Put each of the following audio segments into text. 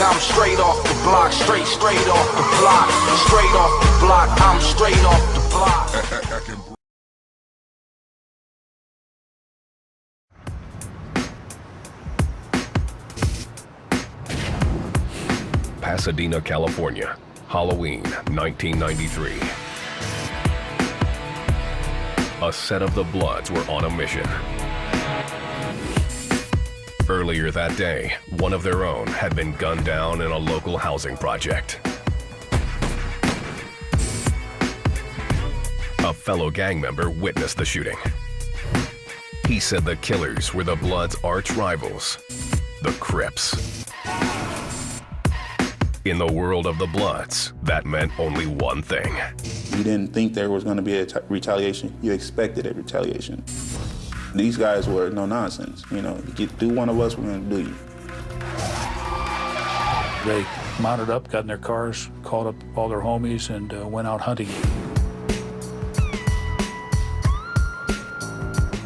I'm straight off the block, straight off the block, straight off the block, I'm straight off the block. Pasadena, California, Halloween, 1993. A set of the Bloods were on a mission. Earlier that day, one of their own had been gunned down in a local housing project. A fellow gang member witnessed the shooting. He said the killers were the Bloods' arch rivals, the Crips. In the world of the Bloods, that meant only one thing. You didn't think there was going to be a retaliation. You expected a retaliation. These guys were no nonsense. You know, you do one of us, we're going to do you. They mounted up, got in their cars, called up all their homies, and went out hunting.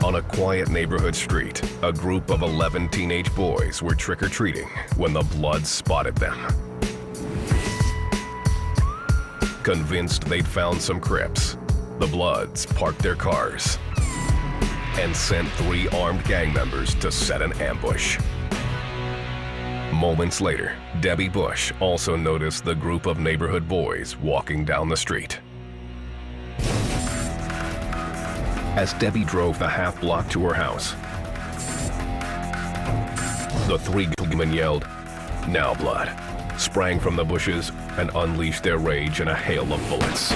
On a quiet neighborhood street, a group of 11 teenage boys were trick-or-treating when the Bloods spotted them. Convinced they'd found some Crips, the Bloods parked their cars and sent 3 armed gang members to set an ambush. Moments later, Debbie Bush also noticed the group of neighborhood boys walking down the street. As Debbie drove the half-block to her house, the 3 gunmen yelled, "Now, Blood," sprang from the bushes and unleashed their rage in a hail of bullets.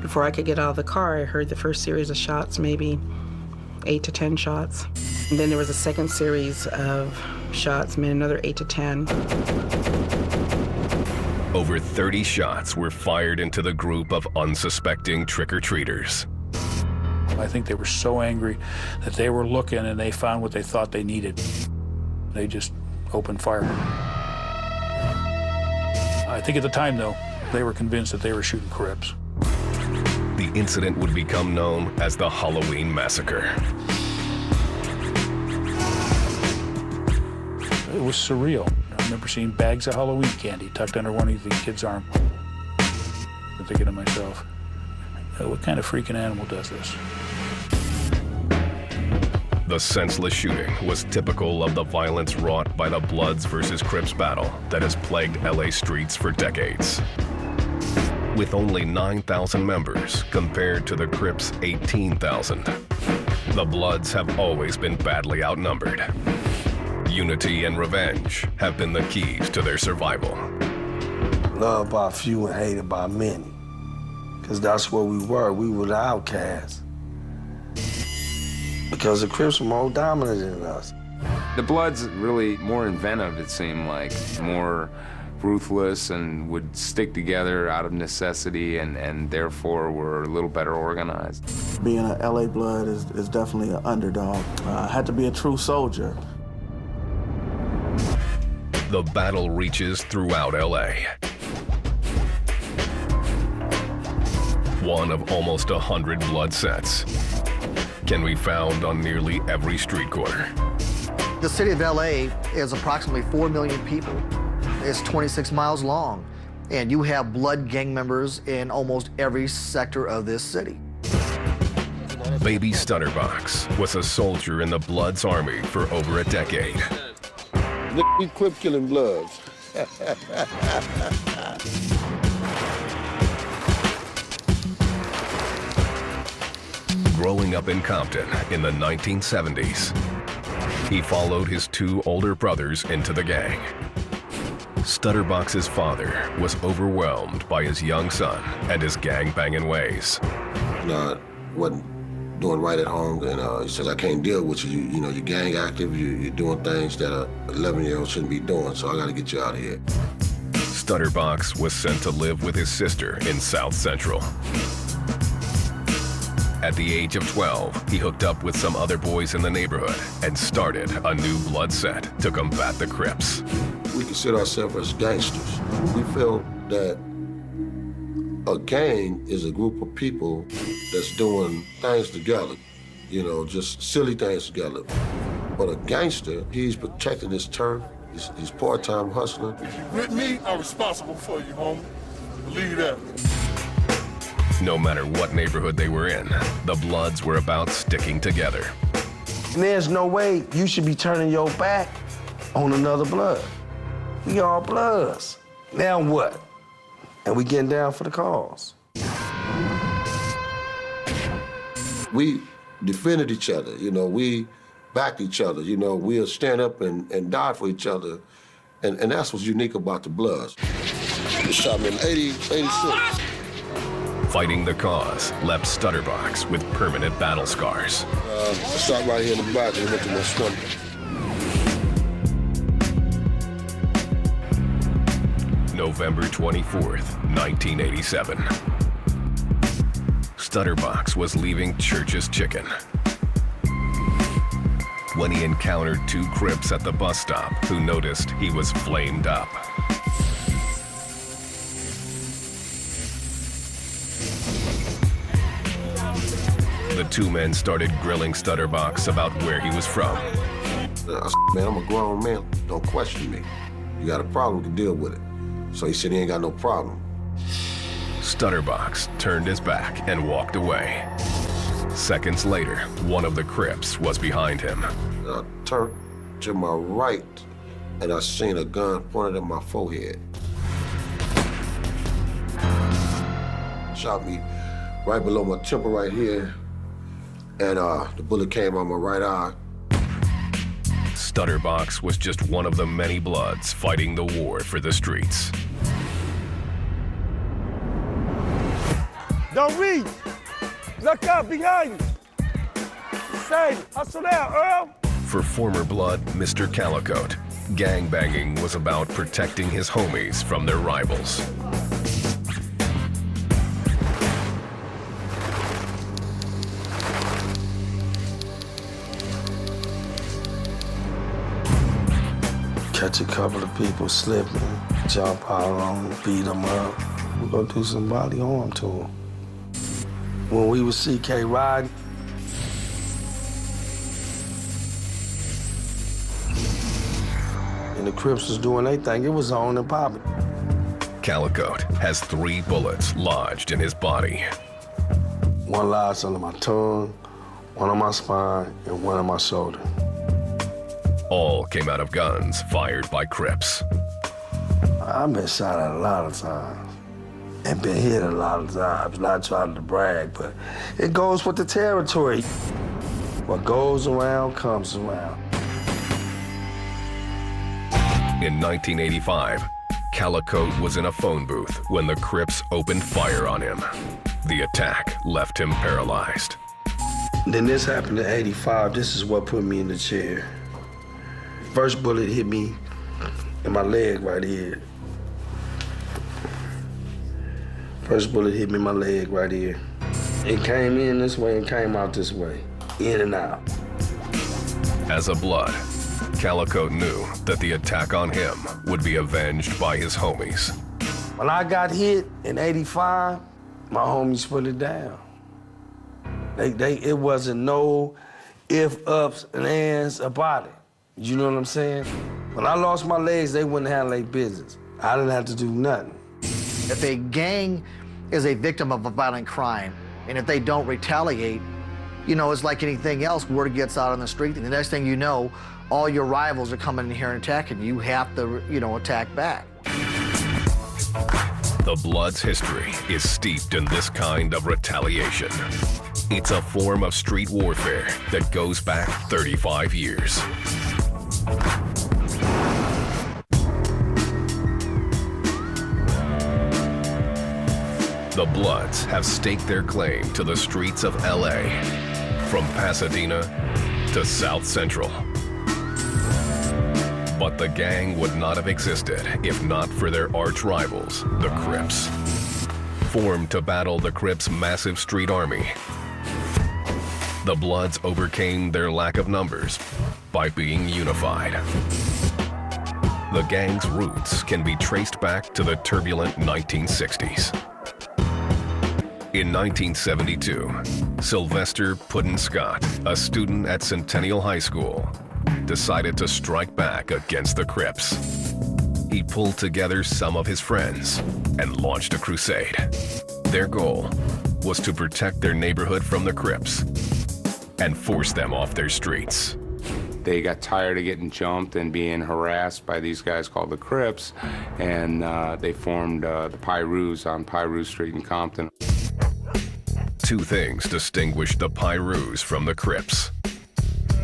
Before I could get out of the car, I heard the first series of shots, maybe 8 to 10 shots. And then there was a second series of shots, maybe another 8 to 10. Over 30 shots were fired into the group of unsuspecting trick-or-treaters. I think they were so angry that they were looking and they found what they thought they needed. They just opened fire. I think at the time, though, they were convinced that they were shooting Crips. The incident would become known as the Halloween Massacre. It was surreal. I remember seeing bags of Halloween candy tucked under one of the kids' arm. I'm thinking to myself, what kind of freaking animal does this? The senseless shooting was typical of the violence wrought by the Bloods versus Crips battle that has plagued LA streets for decades. With only 9,000 members compared to the Crips' 18,000, the Bloods have always been badly outnumbered. Unity and revenge have been the keys to their survival. Loved by few and hated by many, because that's what we were. We were the outcasts. Because the Crips were more dominant than us. The Bloods really more inventive, it seemed like, more ruthless and would stick together out of necessity and therefore were a little better organized. Being an LA Blood is definitely an underdog. Had to be a true soldier. The battle reaches throughout LA. One of almost 100 Blood sets can be found on nearly every street corner. The city of LA is approximately 4 million people. It's 26 miles long, and you have Blood gang members in almost every sector of this city. Baby Stutterbox was a soldier in the Bloods Army for over a decade. We Crip killing Bloods. Growing up in Compton in the 1970s, he followed his 2 older brothers into the gang. Stutterbox's father was overwhelmed by his young son and his gang-banging ways. Wasn't doing right at home, and he says, I can't deal with you. You know, you're gang active, you're doing things that a 11-year-old shouldn't be doing, so I gotta get you out of here. Stutterbox was sent to live with his sister in South Central. At the age of 12, he hooked up with some other boys in the neighborhood and started a new Blood set to combat the Crips. We consider ourselves as gangsters. We feel that a gang is a group of people that's doing things together. you know, just silly things together. But a gangster, he's protecting his turf. He's part-time hustling. If you with me, I'm responsible for you, homie. Believe that. No matter what neighborhood they were in, the Bloods were about sticking together. And there's no way you should be turning your back on another Blood. We all Bloods. Now what? And we getting down for the cause. We defended each other, you know, we backed each other, you know, we'll stand up and die for each other. And that's what's unique about the Bloods. He shot me in 86. Fighting the cause left Stutterbox with permanent battle scars. I shot right here in the back and went to my stomach. November 24th, 1987. Stutterbox was leaving Church's Chicken when he encountered two Crips at the bus stop who noticed he was flamed up. The two men started grilling Stutterbox about where he was from. I said, man, I'm a grown man. Don't question me. You got a problem, we can deal with it. So he said he ain't got no problem. Stutterbox turned his back and walked away. Seconds later, one of the Crips was behind him. I turned to my right, and I seen a gun pointed at my forehead. Shot me right below my temple right here, and the bullet came on my right eye. Stutterbox was just one of the many Bloods fighting the war for the streets. Don't reach. Look up behind you. Say, hustle down, Earl. For former Blood, Mr. Calicoat, gangbanging was about protecting his homies from their rivals. Catch a couple of people slipping, jump out on them, beat them up. We're gonna do some body harm to them. When we was CK riding, and the Crips was doing their thing, it was on and popping. Calicoat has 3 bullets lodged in his body. One lodged under my tongue, one on my spine, and one on my shoulder. All came out of guns fired by Crips. I've been shot at a lot of times and been hit a lot of times, not trying to brag, but it goes with the territory. What goes around comes around. In 1985, Calicoat was in a phone booth when the Crips opened fire on him. The attack left him paralyzed. Then this happened in '85. This is what put me in the chair. First bullet hit me in my leg right here. First bullet hit me in my leg right here. It came in this way and came out this way, in and out. As a Blood, Calicoat knew that the attack on him would be avenged by his homies. When I got hit in '85, my homies put it down. It wasn't no ifs, ups, and ands about it. You know what I'm saying? When I lost my legs, they wouldn't handle their business. I didn't have to do nothing. If a gang is a victim of a violent crime, and if they don't retaliate, you know, it's like anything else, word gets out on the street, and the next thing you know, all your rivals are coming in here and attacking you. You have to, you know, attack back. The Blood's history is steeped in this kind of retaliation. It's a form of street warfare that goes back 35 years. The Bloods have staked their claim to the streets of LA, from Pasadena to South Central. But the gang would not have existed if not for their arch rivals, the Crips. Formed to battle the Crips' massive street army, the Bloods overcame their lack of numbers by being unified. The gang's roots can be traced back to the turbulent 1960s. In 1972, Sylvester Puddin Scott, a student at Centennial High School, decided to strike back against the Crips. He pulled together some of his friends and launched a crusade. Their goal was to protect their neighborhood from the Crips and force them off their streets. They got tired of getting jumped and being harassed by these guys called the Crips, and they formed the Pyrus on Piru Street in Compton. Two things distinguish the Pyrus from the Crips: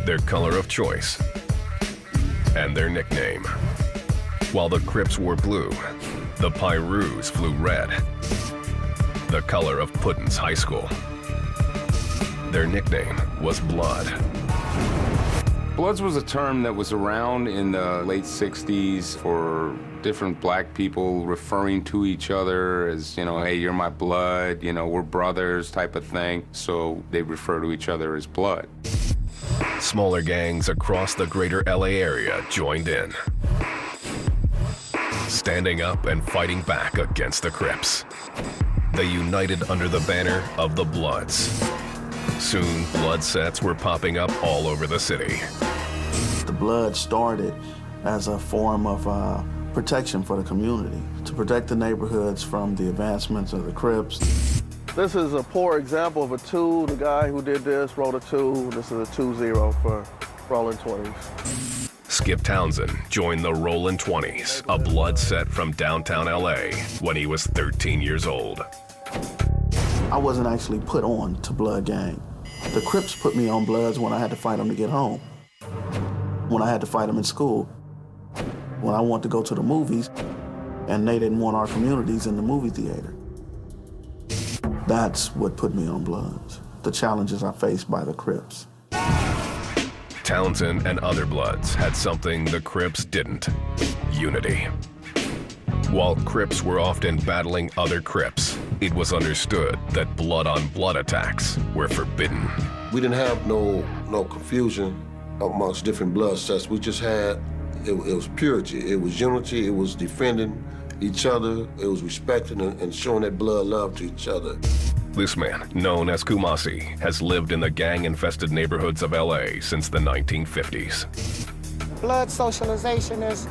their color of choice and their nickname. While the Crips wore blue, the Pyrus flew red, the color of Puddin's high school. Their nickname was Blood. Bloods was a term that was around in the late 60s for different black people referring to each other as, you know, hey, you're my blood, you know, we're brothers type of thing. So they refer to each other as Blood. Smaller gangs across the greater LA area joined in, standing up and fighting back against the Crips. They united under the banner of the Bloods. Soon, blood sets were popping up all over the city. The Blood started as a form of protection for the community, to protect the neighborhoods from the advancements of the Crips. This is a poor example of a 2. The guy who did this wrote a 2. This is a 2-0 for Rolling 20s. Skip Townsend joined the Rollin' 20s, a blood set from downtown LA, when he was 13 years old. I wasn't actually put on to Blood Gang. The Crips put me on Bloods when I had to fight them to get home, when I had to fight them in school, when I wanted to go to the movies, and they didn't want our communities in the movie theater. That's what put me on Bloods, the challenges I faced by the Crips. Townsend and other Bloods had something the Crips didn't: unity. While Crips were often battling other Crips, it was understood that blood-on-blood attacks were forbidden. We didn't have no confusion amongst different blood sets. We just had, it was purity, it was unity, it was defending each other, it was respecting and showing that blood love to each other. This man, known as Kumasi, has lived in the gang-infested neighborhoods of LA since the 1950s. Blood socialization is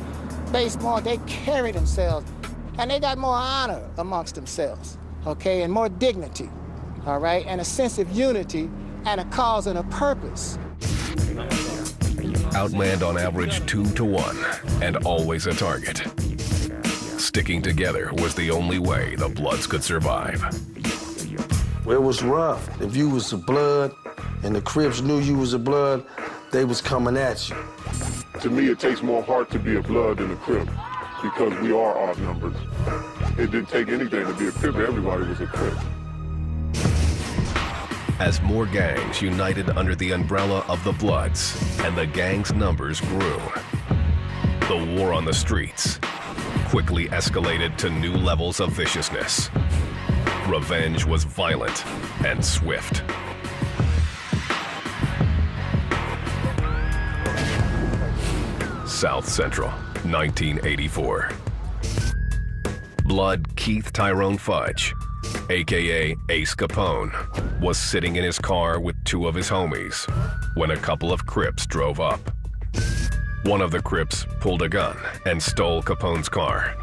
based more, they carry themselves, and they got more honor amongst themselves, okay, and more dignity, all right, and a sense of unity and a cause and a purpose. Outmanned on average 2 to 1, and always a target. Sticking together was the only way the Bloods could survive. It was rough. If you was a Blood and the Crips knew you was a Blood, they was coming at you. To me, it takes more heart to be a Blood than a Crip because we are outnumbered. It didn't take anything to be a Crip. Everybody was a Crip. As more gangs united under the umbrella of the Bloods and the gangs' numbers grew, the war on the streets quickly escalated to new levels of viciousness. Revenge was violent and swift. South Central, 1984. Blood Keith Tyrone Fudge, a.k.a. Ace Capone, was sitting in his car with 2 of his homies when a couple of Crips drove up. One of the Crips pulled a gun and stole Capone's car.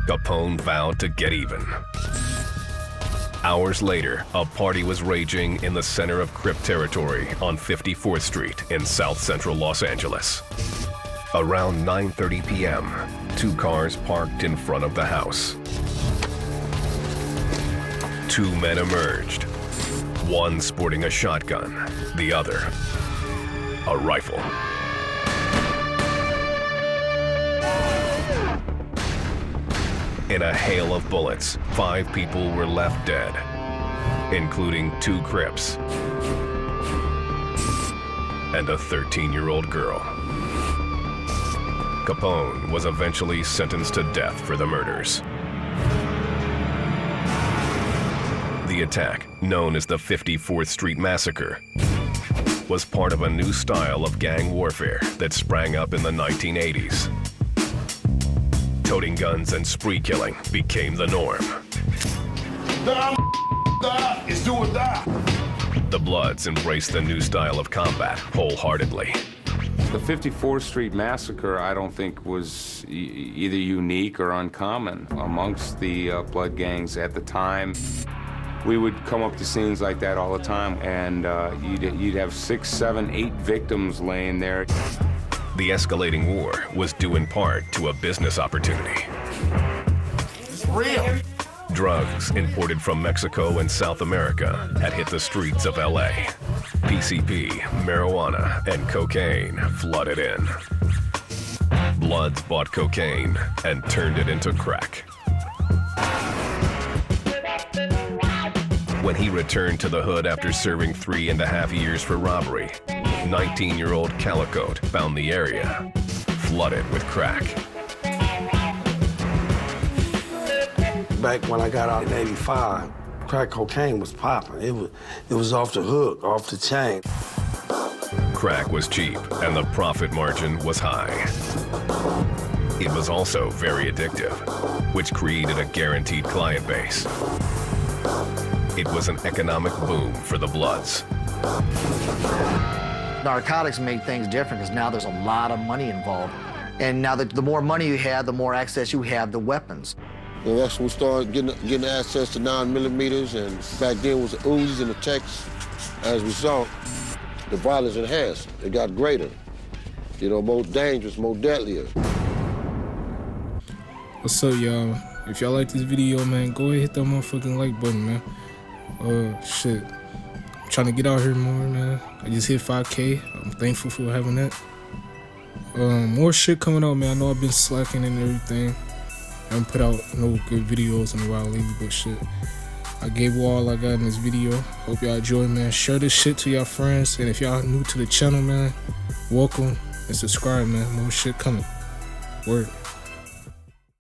Capone vowed to get even. Hours later, a party was raging in the center of Crip territory on 54th Street in South Central Los Angeles. Around 9:30 p.m., 2 cars parked in front of the house. 2 men emerged, one sporting a shotgun, the other a rifle. In a hail of bullets, 5 people were left dead, including 2 Crips and a 13-year-old girl. Capone was eventually sentenced to death for the murders. The attack, known as the 54th Street Massacre, was part of a new style of gang warfare that sprang up in the 1980s. Toting guns and spree killing became the norm. die is do or die. The Bloods embraced the new style of combat wholeheartedly. The 54th Street massacre, I don't think, was either unique or uncommon amongst the blood gangs at the time. We would come up to scenes like that all the time, and you'd have 6, 7, 8 victims laying there. The escalating war was due in part to a business opportunity. It's real. Drugs imported from Mexico and South America had hit the streets of LA. PCP, marijuana, and cocaine flooded in. Bloods bought cocaine and turned it into crack. When he returned to the hood after serving 3.5 years for robbery, 19-year-old Calicote found the area flooded with crack. Back when I got out in '85, crack cocaine was popping. It was off the hook, off the chain. Crack was cheap and the profit margin was high. It was also very addictive, which created a guaranteed client base. It was an economic boom for the Bloods. Narcotics made things different because now there's a lot of money involved. And now the more money you have, the more access you have to weapons. And that's when we started getting access to 9mm, and back then was the Uzis and the Techs. As we saw, the violence enhanced. It got greater. You know, more dangerous, more deadlier. What's up, y'all? If y'all like this video, man, go ahead, hit that motherfucking like button, man. Shit. I'm trying to get out here more, man. I just hit 5K. I'm thankful for having that. More shit coming out, man. I know I've been slacking and everything. I haven't put out no good videos in a while lately, but shit. I gave you all I got in this video. Hope y'all enjoy, man. Share this shit to y'all friends. And if y'all new to the channel, man, welcome and subscribe, man. More shit coming. Word.